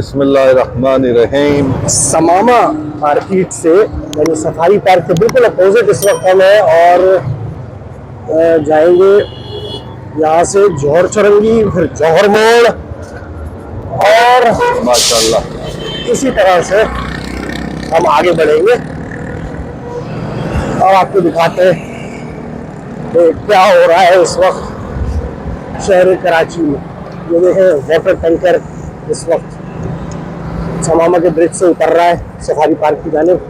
बिस्मिल्लाहिर्रहमानिर्रहीम। समामा मार्केट से यानी सफारी पार्क के बिल्कुल अपोजिट इस वक्त हम हैं और जाएंगे यहाँ से जौहर चौरंगी, फिर जौहर मोड़ और माशाल्लाह। इसी तरह से हम आगे बढ़ेंगे और आपको दिखाते हैं कि क्या हो रहा है इस वक्त शहर कराची में। ये देखें वाटर टैंकर इस वक्त समामा के ब्रिज से उतर रहा है सफारी पार्क की जानिब।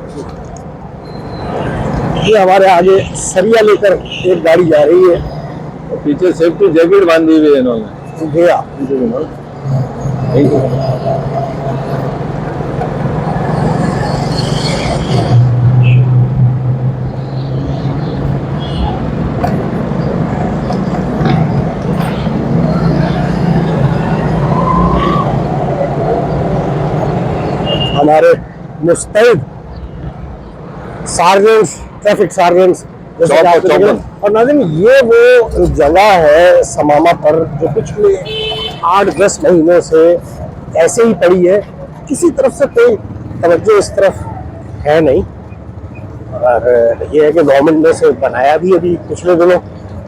ये हमारे आगे सरिया लेकर एक गाड़ी जा रही है। पीछे सेफ्टी जैकेट बांधी हुई है इन्होंने। गया हमारे मुस्तैद सार्जेंट्स, ट्रैफिक सार्जेंट्स और नाज़रीन ये वो जगह है समामा पर जो पिछले 8-10 महीनों से ऐसे ही पड़ी है। किसी तरफ से कोई तवज्जो इस तरफ है नहीं और ये है कि गवर्नमेंट ने इसे बनाया भी अभी पिछले दिनों,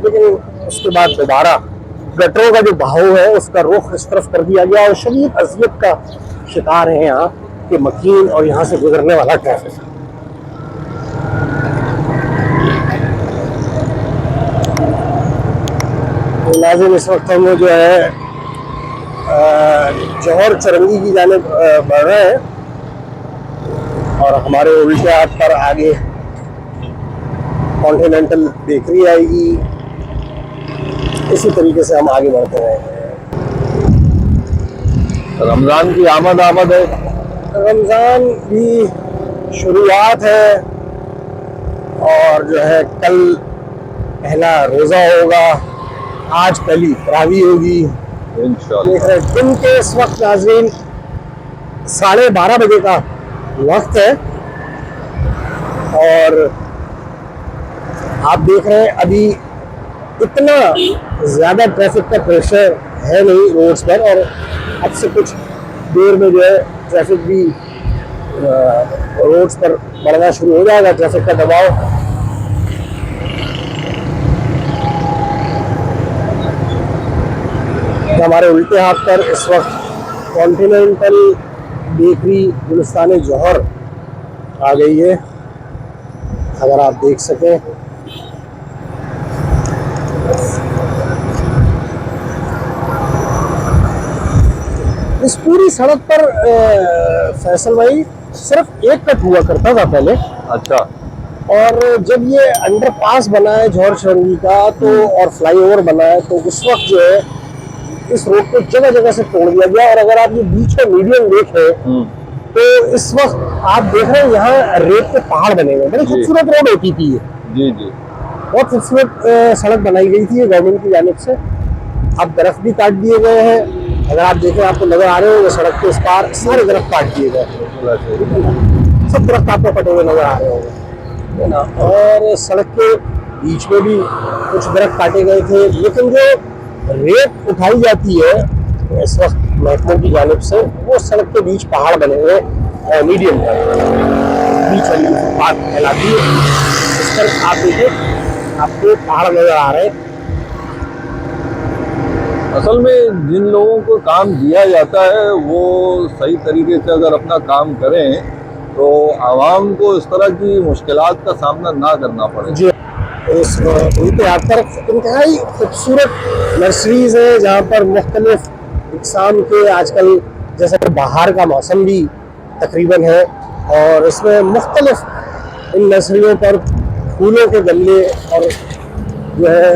लेकिन उसके बाद दोबारा गटरों का जो बहाव है उसका रुख इस तरफ कर दिया गया और शदीद अज़ियत का शिकार है यहाँ के मकीन और यहाँ से गुजरने वाला ट्रैफिक। तो नाज़रीन इस वक्त हम जो है जौहर चौरंगी की जानिब बढ़ रहे हैं और हमारे उल्टे हाथ पर आगे कॉन्टिनेंटल बेकरी आएगी। इसी तरीके से हम आगे बढ़ते रहे। रमजान की आमद है। रमज़ान की शुरुआत है और जो है कल पहला रोज़ा होगा, आज पहली तरावी होगी इंशाअल्लाह। दिन के इस वक्त नाज़रीन 12:30 बजे का वक्त है और आप देख रहे हैं अभी इतना ज़्यादा ट्रैफिक का प्रेशर है नहीं रोड्स पर और अब से कुछ देर में जो है ट्रैफिक भी रोड्स पर बढ़ना शुरू हो जाएगा, ट्रैफिक का दबाव। हमारे उल्टे हाथ पर इस वक्त कॉन्टिनेंटल बेकरी गुलिस्तान जौहर आ गई है, अगर आप देख सकें। इस पूरी सड़क पर फैसल भाई सिर्फ एक कट हुआ करता था पहले। अच्छा। और जब ये अंडरपास बना है जौहर चौरंगी का तो और फ्लाईओवर बना है तो उस वक्त जो है इस रोड को जगह जगह से तोड़ दिया गया। और अगर आप ये बीच का मीडियम देखें तो इस वक्त आप देख रहे हैं यहाँ रेत के पहाड़ बने हुए। बड़ी खूबसूरत रोड होती थी ये। जी जी, बहुत खूबसूरत सड़क बनाई गई थी गवर्नमेंट की जानिब से। अब दरख्त भी काट दिए गए हैं। अगर आप देखें आपको नजर आ रहे हो सड़क के उस पार सारे दरख्त काट दिए गए, सब दरख्त आपको कटे हुए नजर आ रहे होंगे, है ना। और सड़क के बीच में भी कुछ दरख्त काटे गए थे, लेकिन जो रेत उठाई जाती है इस वक्त महकमे की जानिब से वो सड़क के बीच पहाड़ बने हुए मीडियम पर बीच वाली फुटपाथ कहलाती है। इस पर आप देखिए आपको पहाड़ नजर आ रहे हैं। असल में जिन लोगों को काम दिया जाता है वो सही तरीके से अगर अपना काम करें तो आवाम को इस तरह की मुश्किलात का सामना ना करना पड़े। जी, इस उनके हाथ पर इंतहाई खूबसूरत नर्सरीज है जहाँ पर मुख्तलिफ इकसाम के आजकल जैसे कि बाहर का मौसम भी तकरीबन है और इसमें मुख्तलिफ इन नर्सरियों पर फूलों के गमले और जो है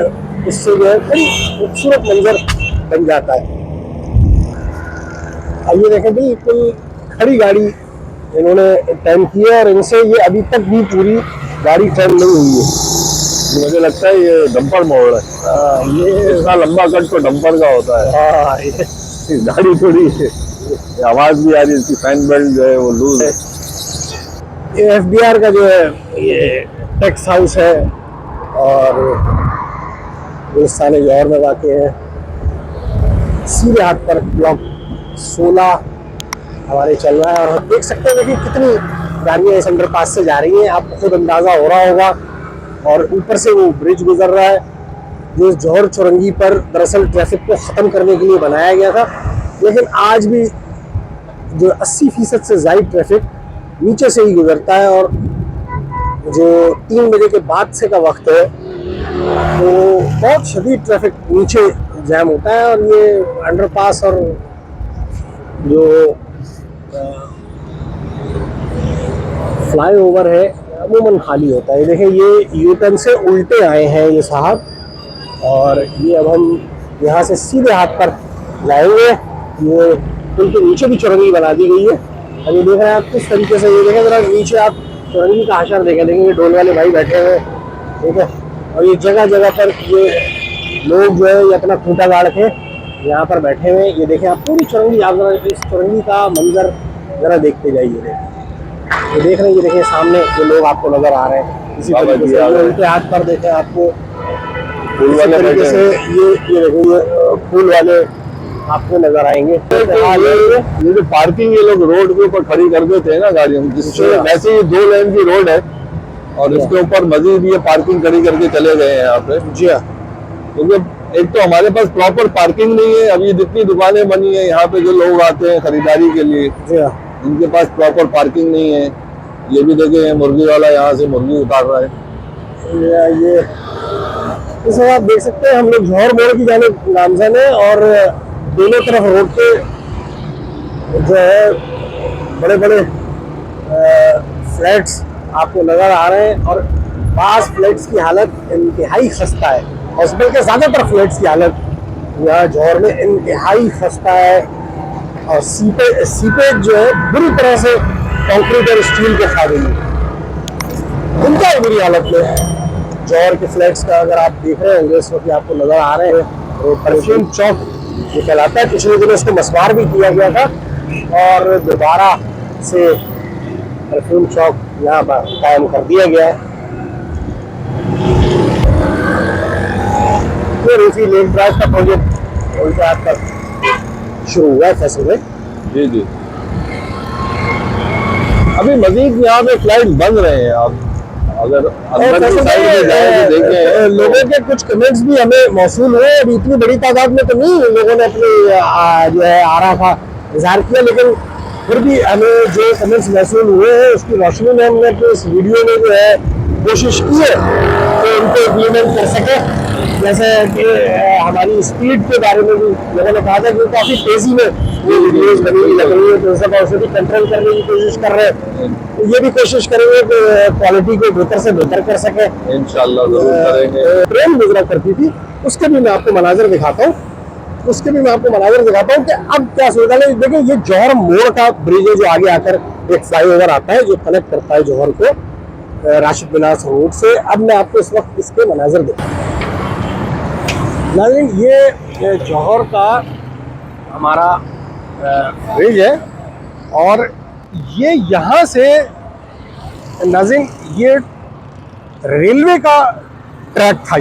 इससे जो है बड़ी खूबसूरत मंजर बन जाता है। अब ये देखें बिल्कुल खड़ी गाड़ी इन्होंने टर्न की है और इनसे ये अभी तक भी पूरी गाड़ी टर्न नहीं हुई है। मुझे लगता है ये डंपर मोड़ है। ये इतना लंबा कट तो डंपर का होता है। हाँ, ये गाड़ी थोड़ी आवाज भी आ रही है, इसकी फैन बेल्ट जो है वो लूज है। ये FBR का जो है ये टैक्स हाउस है और गुलिस्तान जौहर में वाक़ है। सीधे हाथ पर ब्लॉक 16 हमारे चल रहा है। और हम देख सकते हैं कि कितनी गाड़ियाँ इस अंडरपास से जा रही हैं, आपको खुद अंदाज़ा हो रहा होगा। और ऊपर से वो ब्रिज गुजर रहा है जो जौहर चौरंगी पर दरअसल ट्रैफिक को ख़त्म करने के लिए बनाया गया था, लेकिन आज भी जो 80% से ज़्यादा ट्रैफिक नीचे से ही गुजरता है। और जो 3 बजे के बाद से का वक्त है तो बहुत शदीद ट्रैफिक नीचे जैम होता है। और ये अंडरपास और जो फ्लाईओवर है अमूमन खाली होता है। देखिए ये यू टर्न से उल्टे आए हैं ये साहब, और ये अब हम यहाँ से सीधे हाथ पर जाएंगे। ये पुल के नीचे भी चौरंगी बना दी गई है। अब ये देख रहे हैं आप किस तरीके से, ये देखें जरा नीचे आप चौरंगी का हाशर देखेंगे, ढोल वाले भाई बैठे हुए, ठीक है। और ये जगह जगह पर ये लोग जो है ये अपना खूंटा गाड़ के यहाँ पर बैठे हुए। ये देखें आप पूरी चौरंगी, आप जरा इस चौरंगी का मंजर जरा देखते जाइए। ये देख रहे हैं, ये देखें सामने जो लोग आपको नजर आ रहे हैं, इसी तरीके से उनके हाथ पर देखें आपको फूल वाले तरीके से ये देखो ये फूल वाले आपको नजर आएंगे। ये जो पार्किंग ये लोग रोड के ऊपर खड़ी कर देते हैं ना गाड़ियों, जिससे वैसे ही 2 लेन की रोड है और इसके ऊपर मजीद ये पार्किंग खड़ी करके चले गए हैं यहाँ पे। जी हाँ, क्योंकि एक तो हमारे पास प्रॉपर पार्किंग नहीं है। अभी जितनी दुकानें बनी है यहाँ पे जो लोग आते हैं खरीदारी के लिए, जी हाँ, इनके पास प्रॉपर पार्किंग नहीं है। ये भी देखे मुर्गी वाला यहाँ से मुर्गी उतार रहा है। ये इस आप देख सकते हैं हम लोग जौहर मोड़ की जानिब नामजद है और दोनों तरफ रोड के जो है बड़े बड़े फ्लैट्स आपको नजर आ रहे हैं। और पास फ्लैट्स की हालत इंतहाई खस्ता है, और बल्कि ज़्यादातर फ्लैट्स की हालत यहाँ जौहर में इंतहाई खस्ता है। और सीपेज जो है बुरी तरह से कंक्रीट और स्टील को खा गई है। इनका बुरी हालत में जौहर के फ्लैट्स का अगर आप देख रहे होंगे इस वक्त आपको नजर आ रहे हैं। रोड परफ्यूम चौक ये कहलाता है। पिछले दिनों इसको मसवार भी किया गया था और दोबारा से परफ्यूम चौक यहाँ पर कायम कर दिया गया है। ये रूफी लेक ड्राइव का प्रोजेक्ट उनके हाथ पर शुरू हुआ है फैसल में। जी जी, अभी मजीद यहाँ पे फ्लाइट बन रहे हैं। आप अगर अंदर की साइड में जाए तो देखें, लोगों के कुछ कमेंट्स भी हमें मौसूल हुए। अभी इतनी बड़ी तादाद में तो नहीं लोगों ने अपनी जो है आरा का इजहार किया, लेकिन फिर भी हमें जो कमेंट्स मौसूल हुए हैं उसकी रोशनी में हमने अपने इस वीडियो में जो है कोशिश की है तो उनको इम्प्लीमेंट कर सके। जैसे कि हमारी स्पीड के बारे में भी लोगों ने कहा था कि काफ़ी तेज़ी में ये वीडियोज़ बनी लग रही है, तो सब उसे भी कंट्रोल करने की कोशिश कर रहे हैं। ये भी कोशिश करेंगे कि क्वालिटी को बेहतर से बेहतर कर सके, इंशाल्लाह जरूर करेंगे। ट्रेन गुजरा करती थी उसके भी मैं आपको मनाजर दिखाता हूँ कि अब क्या सुविधा है। देखिए ये जौहर मोड़ का ब्रिज है जो आगे आकर एक फ्लाईओवर आता है जो कनेक्ट करता है जौहर को राशिद बिनास रोड से। अब मैं आपको इस वक्त इसके मनाजर दिखाता हूँ। ये जौहर का हमारा ब्रिज है और ये यहाँ से नाज़रीन ये रेलवे का ट्रैक था।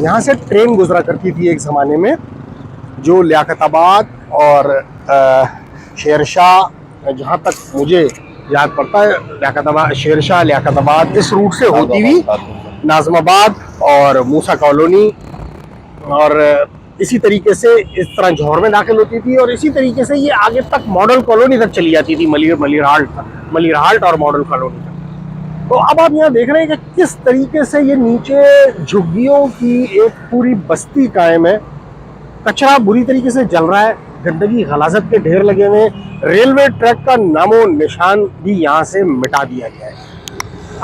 यहाँ से ट्रेन गुजरा करती थी एक ज़माने में जो लियाकताबाद और शेरशाह, जहाँ तक मुझे याद पड़ता है लियाकताबाद, शेरशाह, लियाकताबाद इस रूट से होती हुई नाज़माबाद और मूसा कॉलोनी और इसी तरीके से इस तरह जौहर में दाखिल होती थी। और इसी तरीके से ये आगे तक मॉडल कॉलोनी तक चली जाती थी, मलिरहाल्ट और मॉडल कॉलोनी तक। तो अब आप यहाँ देख रहे हैं कि किस तरीके से ये नीचे झुग्गियों की एक पूरी बस्ती कायम है। कचरा बुरी तरीके से जल रहा है, गंदगी गलाजत के ढेर लगे हुए हैं। रेलवे ट्रैक का नामो निशान भी यहाँ से मिटा दिया गया है।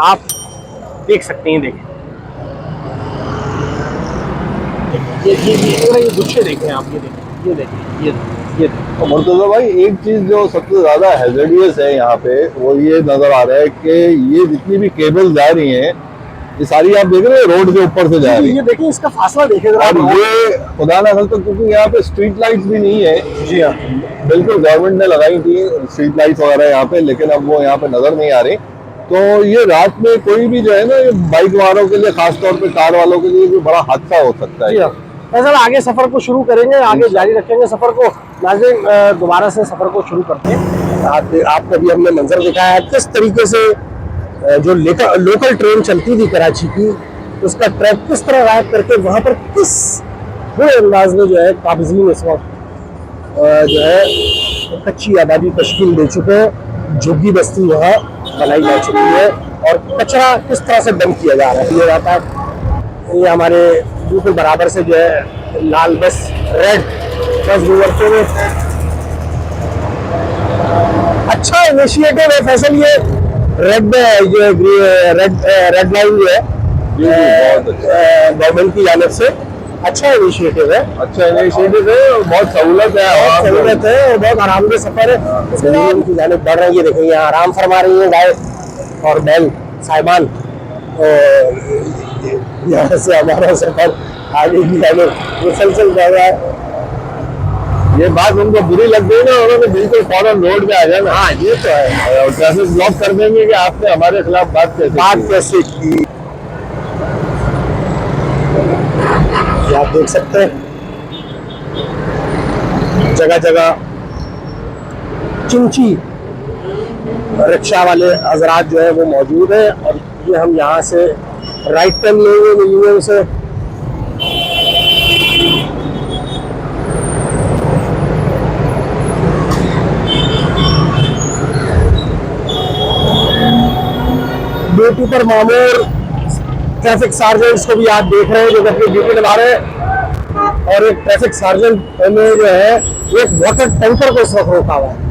आप देख सकते हैं, देखें ये गुच्छे देखें आप, ये देखें। तो मुर्तज़ा भाई एक चीज जो सबसे ज्यादा हैजर्डियस है यहाँ पे वो ये नजर आ रहा है कि ये जितनी भी केबल जा रही हैं ये सारी आप देख रहे हैं रोड के ऊपर से जा रही है। ये देखिए इसका फासला देखें और ये खुदा ना खास्ता क्योंकि यहाँ पे स्ट्रीट लाइट्स भी नहीं है। जी हाँ, बिल्कुल गवर्नमेंट ने लगाई थी स्ट्रीट लाइट्स वगैरह यहाँ पे, लेकिन अब वो यहाँ पे नजर नहीं आ रही। तो ये रात में कोई भी जो है ना, ये बाइक वालों के लिए, खासतौर पे कार वालों के लिए भी बड़ा हादसा हो सकता है। फैसल आगे सफर को शुरू करेंगे, आगे जारी रखेंगे सफर को। नाज़रीन, दोबारा से सफर को शुरू करते हैं। आपको अभी हमने मंजर दिखाया किस तरीके से जो लोकल ट्रेन चलती थी कराची की, उसका ट्रैक किस तरह गायब करके वहां पर किस बुरे अंदाज में जो है काबिज़ीन इस वक्त जो है कच्ची आबादी तश्कील दे चुके हैं। झुग्गी बस्ती वहाँ बनाई जा चुकी है और कचरा किस तरह से डंप किया जा रहा है। ये रहता है, ये हमारे बिल्कुल बराबर से जो है लाल बस, रेड बस गुजरते हुए। अच्छा इनिशिएटिव है फैसल, ये रेड लाइन जो है गवर्नमेंट की जानिब से अच्छा इनिशिएटिव है। अच्छा इनिशिएटिव है और बहुत सहूलत है और बहुत आराम के सफर है। इसके बाद उनकी जानिब बढ़ रही है, देखिए यहाँ आराम फरमा रही है गाय और बैल साहिबान। यहाँ से हमारा सफर आगे की जानिब मुसलसल बढ़ रहा है। ये बात उनको बुरी लग गई ना, उन्होंने बिल्कुल फौरन रोड पे आ जाना। हाँ ये तो है, ट्रैफिक ब्लॉक कर देंगे कि आपने हमारे खिलाफ बात कैसे की। आप देख सकते हैं जगह जगह चिंची रिक्शा वाले हजरात जो है वो मौजूद है। और ये हम यहाँ से राइट टर्न लेंगे मिलियन से। ड्यूटी पर मामूर ट्रैफिक सार्जेंट्स को भी आप देख रहे हैं जो अपनी ड्यूटी निभा रहे हैं। और एक ट्रैफिक सार्जेंट ने जो है एक वाटर टैंकर को इस वक्त रोका हुआ है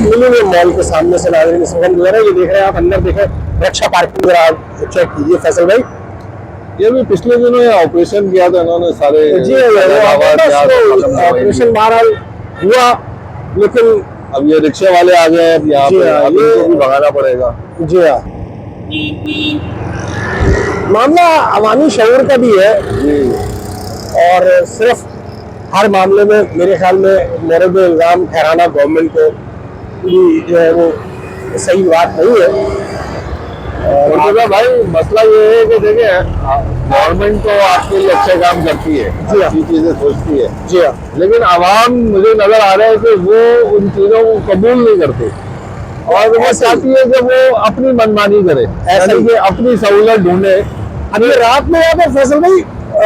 मिलियन मॉल के सामने से। नाज़रीन इस वक्त हम ये देख रहे हैं, आप अंदर देखें रक्षा पार्किंग जरा चेक कीजिए फैसल भाई। ये भी पिछले दिनों ये ऑपरेशन किया था इन्होंने सारे। जी ऑपरेशन बहरहाल हुआ, लेकिन अब ये रिक्शे वाले आ गए हैं यहाँ पे, अब इनको भी भगाना पड़ेगा। जी हाँ, मामला अवामी शऊर का भी है और सिर्फ हर मामले में मेरे ख्याल में मोरद इल्ज़ाम ठहराना गवर्नमेंट को जो है वो सही बात नहीं है। और भाई मसला ये है कि देखिए गवर्नमेंट तो आपके लिए अच्छे काम करती है, अच्छी चीजें सोचती है, जी हाँ, लेकिन आवाम मुझे नजर आ रहा है कि वो उन चीजों को कबूल नहीं करते और वो चाहती है कि वो अपनी मनमानी करे, ऐसा कि अपनी सहूलत ढूंढे। अभी रात में यहाँ पर फैसल भाई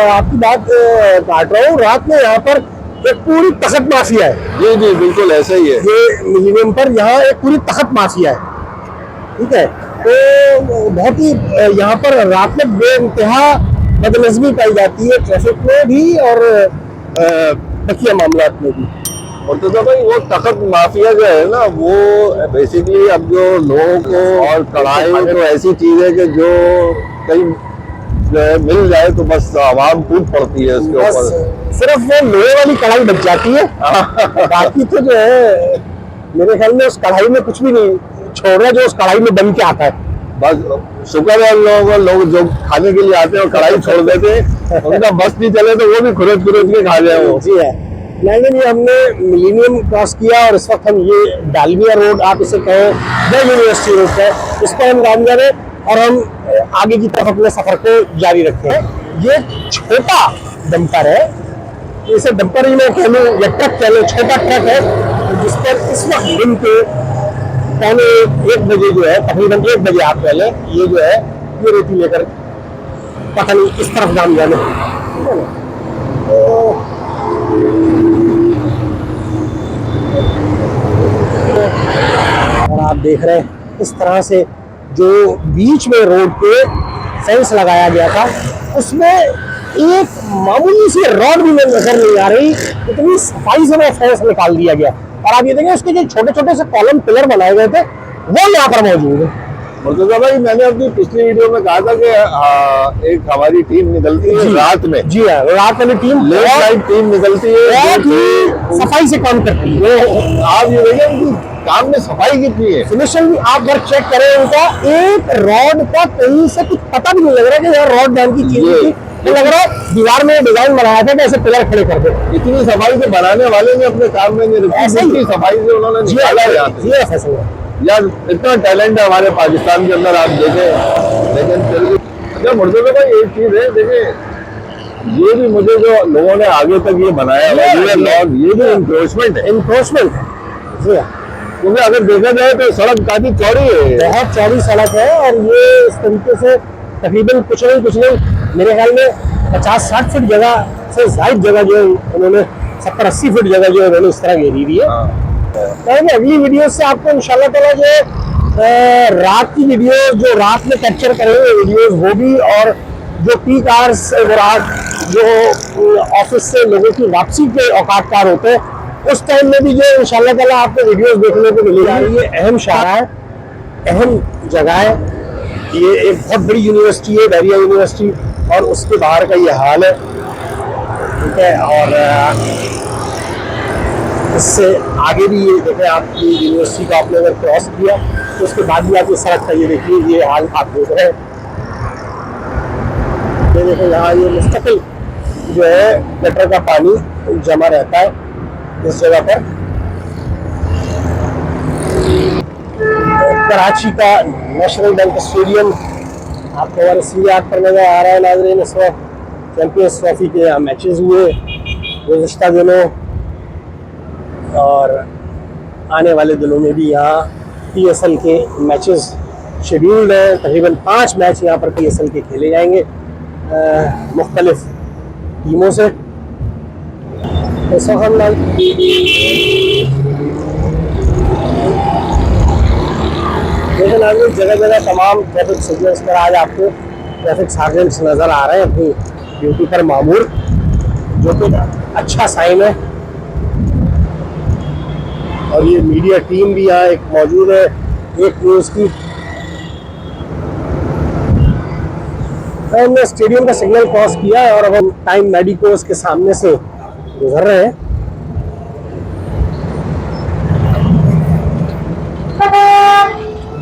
आपकी बात काट रहा हूँ, रात में यहाँ पर एक पूरी तखत माफिया है। जी जी बिल्कुल ऐसा ही है। ये मिलीनियम पर यहाँ एक पूरी तखत माफिया है, ठीक है। तो बहुत ही यहाँ पर रात में बेइंतहा बदनज़मी पाई जाती है, ट्रैफिक में भी और बकिया मामलात में भी। और तो भाई वो तखत माफिया जो है ना, वो बेसिकली अब जो लोगों को और कढ़ाई तो ऐसी चीज है कि जो कहीं जो है मिल जाए तो बस आवाम टूट पड़ती है उसके ऊपर। सिर्फ वो लोहे वाली कढ़ाई बच जाती है, बाकी तो जो है मेरे ख्याल में उस कढ़ाई में कुछ भी नहीं छोड़ रहा जो उस कढ़ाई में बन के आता है। बस शुक्र है लोग जो खाने के लिए आते हैं और कढ़ाई छोड़ देते हैं, उनका बस नहीं चले तो वो भी खुरद के खा जाए वो। जी है, लेकिन ये हमने मिलीनियम क्रॉस किया और इस वक्त हम ये डालमिया रोड आप इसे कहें या यूनिवर्सिटी रोड है, इस पर हम काम करें और हम आगे की तरफ अपने सफर को जारी रखें। ये छोटा डंपर है, इसे डंपर ही मैं कह लूँ या ट्रक कह लूँ, छोटा ट्रक है जिस पर इस वक्त दिन के पौने 1 बजे जो है, तकरीबन 1 बजे आप पहले ये जो है ये रेती लेकर पता नहीं किस तरफ जाम जाने। और आप देख रहे हैं इस तरह से जो बीच में रोड पे फेंस लगाया गया था उसमें एक मामूली सी रॉड भी नजर नहीं आ रही, इतनी सफाई से वो फेंस निकाल दिया गया। और आप ये देखें उसके जो छोटे छोटे से कॉलम पिलर बनाए गए थे वो यहाँ पर मौजूद है। मुर्तजा भाई मैंने अपनी पिछली वीडियो में कहा था कि एक हमारी टीम निकलती है रात में। जी हाँ, रात वाली टीम लेट नाइट टीम निकलती है, सफाई से काम करती है। आप ये देखिए उनकी काम में सफाई कितनी है, फिनिशिंग आप अगर चेक करें उनका एक रॉड का कहीं से कुछ पता भी नहीं लग रहा कि यार रॉड नाम की चीज थी, तो लग रहा है दीवार में डिजाइन बनाया था कि ऐसे पिलर खड़े कर दे। इतनी सफाई से बनाने वाले ने अपने काम में नहीं रखी, सफाई से उन्होंने निकाला है। यार इतना टैलेंट है हमारे पाकिस्तान के अंदर, आप देखें। लेकिन फिर भी क्या मुर्तजा भाई एक चीज है, देखिए ये भी मुझे जो लोगों ने आगे तक ये बनाया ये भी इंक्रोचमेंट है। इंक्रोचमेंट है, क्योंकि अगर देखा जाए तो सड़क काफी चौड़ी है, बहुत चौड़ी सड़क है। और ये इस तरीके से तकरीबन कुछ नहीं मेरे ख्याल में 50-60 फीट जगह से ज्यादा जगह जो उन्होंने 70-80 फीट जगह जो उन्होंने इस तरह घेरी हुई है। कहेंगे अगली वीडियो से आपको इंशाल्लाह ताला जो रात की वीडियो जो रात में कैप्चर करेंगे वीडियोस वो भी, और जो पीक आवर्स रात जो ऑफिस से लोगों की वापसी के औकात कार होते हैं उस टाइम में भी जो इंशाल्लाह ताला आपको वीडियोस देखने को मिलेगा। ये अहम शाहरा है, अहम जगह है, ये एक बहुत बड़ी यूनिवर्सिटी है बैरिया यूनिवर्सिटी, और उसके बाहर का ये हाल है, ठीक है। और इससे आगे भी ये देखें, आपकी यूनिवर्सिटी का आपने अगर क्रॉस किया तो उसके बाद भी आप ये सड़क का ये देखिए ये हाल आप देख रहे हैं। ये देखो यहाँ ये मुस्तकिल जो है गटर का पानी जमा रहता है इस जगह पर। कराची का नेशनल बैंक स्टेडियम आपको हमारे सीधे हाथ पर नजर आ रहा है नाज़रीन। इस वक्त चैंपियंस ट्रॉफी के यहाँ मैचेस हुए गुज़िश्ता दिनों, और आने वाले दिनों में भी यहाँ PSL के मैचेस शेड्यूल्ड हैं। तकरीबन 5 मैच यहाँ पर PSL के खेले जाएंगे मुख्तलिफ टीमों से। ऐसा हम लेकिन आगे जगह जगह तमाम ट्रैफिक सिग्नल्स पर आज आपको ट्रैफिक सार्जेंट्स नज़र आ रहे हैं अपनी ड्यूटी पर मामूर, जो कि अच्छा साइन है। और ये मीडिया टीम भी यहाँ एक मौजूद है एक न्यूज़ की। हमने स्टेडियम का सिग्नल क्रॉस किया है और अब हम टाइम मेडिकोस के सामने से गुजर रहे हैं।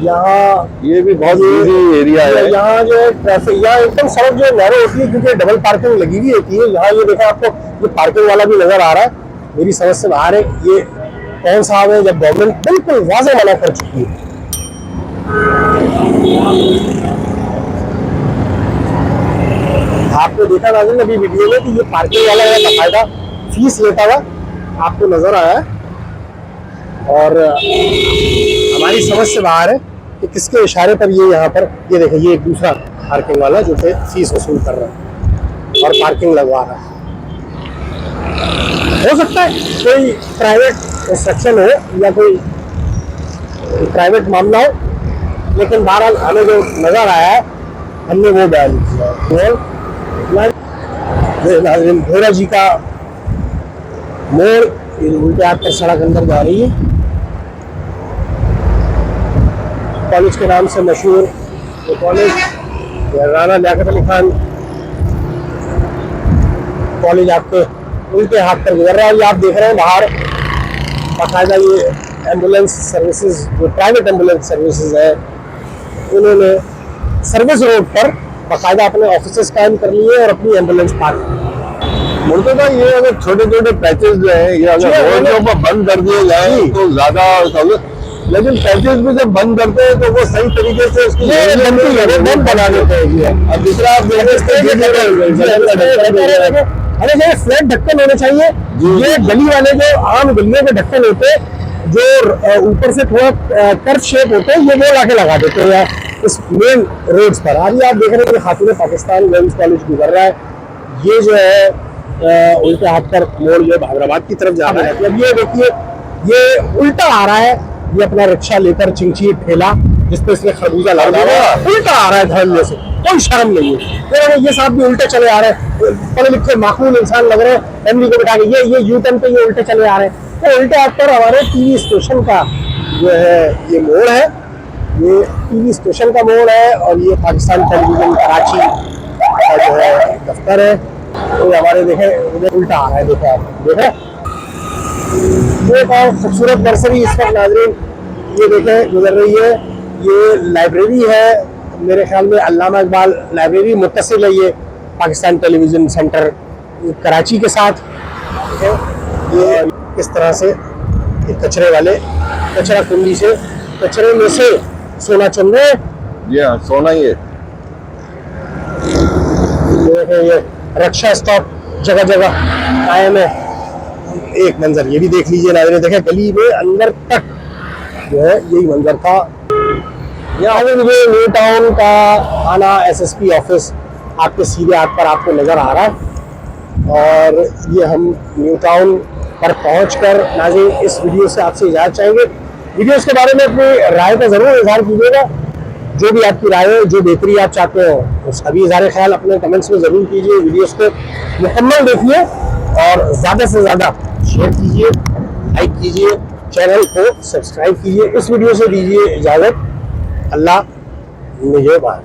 यहाँ ये भी बहुत इजी एरिया है। यहाँ जो है ट्रैफिक, यहाँ एकदम सड़क जो नैरो होती है क्योंकि डबल पार्किंग लगी हुई होती है। यहाँ ये देखा आपको ये पार्किंग वाला भी नजर आ रहा है, मेरी समझ से बाहर है। ये कौन साहब है जब गवर्नमेंट बिल्कुल वाज़ेह मना कर चुकी है। आपने देखा नाज़रीन अभी वीडियो में कि ये पार्किंग वाला है बाकायदा फीस लेता हुआ आपको नजर आया है, और हमारी समझ से बाहर है कि किसके इशारे पर ये यहाँ पर ये देखें ये एक दूसरा पार्किंग वाला जो कि फीस वसूल कर रहा है और पार्किंग लगवा रहा है। हो सकता है कोई प्राइवेट कंस्ट्रक्शन हो या कोई प्राइवेट मामला हो, लेकिन बहरहाल हमें जो नजर आया है हमने वो बयान किया। भोरा जी का मोड़ उल्टे हाथ पर सड़क अंदर जा रही है। कॉलेज के नाम से मशहूर ये कॉलेज राना लियाकत अली खान कॉलेज आपके उल्टे हाथ पर गुजर रहा है। ये आप देख रहे हैं बाहर बाकायदा ये एम्बुलेंस सर्विसेज जो प्राइवेट एम्बुलेंस सर्विसेज है उन्होंने सर्विस रोड पर बाकायदा अपने ऑफिसेस कायम कर लिए और अपनी एम्बुलेंस पार्क। मुर्तजा ये अगर छोटे छोटे पैचेस जो है ये अगर रोडों पर बंद कर दिए जाए तो ज्यादा, लेकिन पैचेस भी जब बंद करते हैं तो वो सही तरीके से उसकी बंद बना देते हैं। अब दूसरा आप अरे जो फ्लैट ढक्कन होने चाहिए, ये गली वाले जो आम गलियों के ढक्कन होते हैं जो ऊपर से थोड़ा कर्व शेप होते हैं ये वो लाके लगा देते हैं इस मेन रोड्स पर। अभी आप देख रहे हैं कि खातून पाकिस्तान वुमेन्स कॉलेज गुजर रहा है। ये जो है उल्टे हाथ पर मोड़ जो हैदराबाद की तरफ जा रहा है। अब ये देखिए ये उल्टा आ रहा है, ये अपना रिक्शा लेकर चिंची ठेला जिस पे इसने खरबूजा लगा हुआ उल्टा आ रहा है धड़ल्ले से, कोई शर्म नहीं है। तो ये साहब भी उल्टे चले आ रहे हैं, पढ़े लिखे माकूल इंसान लग रहे हैं, फैमिली को बिठा के ये यू टर्न पे ये उल्टे चले आ रहे हैं। तो उल्टे हाथ पर हमारे टीवी स्टेशन का जो है ये मोड़ है, ये टीवी स्टेशन का मोड़ है और ये पाकिस्तान टेलीविजन कराची का जो है दफ्तर है। तो हमारे देखें उल्टा आ रहा है, देखें आप देखें एक और खूबसूरत नर्सरी इस वक्त नाज़रीन ये देखें गुजर रही है। ये लाइब्रेरी है मेरे ख्याल में अल्लामा इकबाल लाइब्रेरी मुत्तसिल है ये पाकिस्तान टेलीविज़न सेंटर कराची के साथ। ये किस तरह से कचरे वाले कचरा कुंडी से कचरे में से सोना चुन रहे हैं। जी हाँ सोना ही है। देखें ये रक्षा स्टॉप जगह जगह कायम है। एक मंजर ये भी देख लीजिए नाज़रीन, देखें गली में अंदर तक जो है यही मंजर था। यहाँ पे मुझे न्यू टाउन का थाना SSP ऑफिस आपके सीधे हाथ पर आपको नज़र आ रहा है। और ये हम न्यू टाउन पर पहुंचकर नाज़रीन इस वीडियो से आपसे इजाज़त चाहेंगे। वीडियोस के बारे में अपनी राय का ज़रूर इजहार कीजिएगा, जो भी आपकी राय है, जो बेहतरी आप चाहते हो उसका भी इजहार ख्याल अपने कमेंट्स में ज़रूर कीजिए। वीडियोस को मुकम्मल देखिए और ज़्यादा से ज़्यादा शेयर कीजिए, लाइक कीजिए, चैनल को सब्सक्राइब कीजिए। इस वीडियो से दीजिए इजाज़त। अल्लाह निगहबान।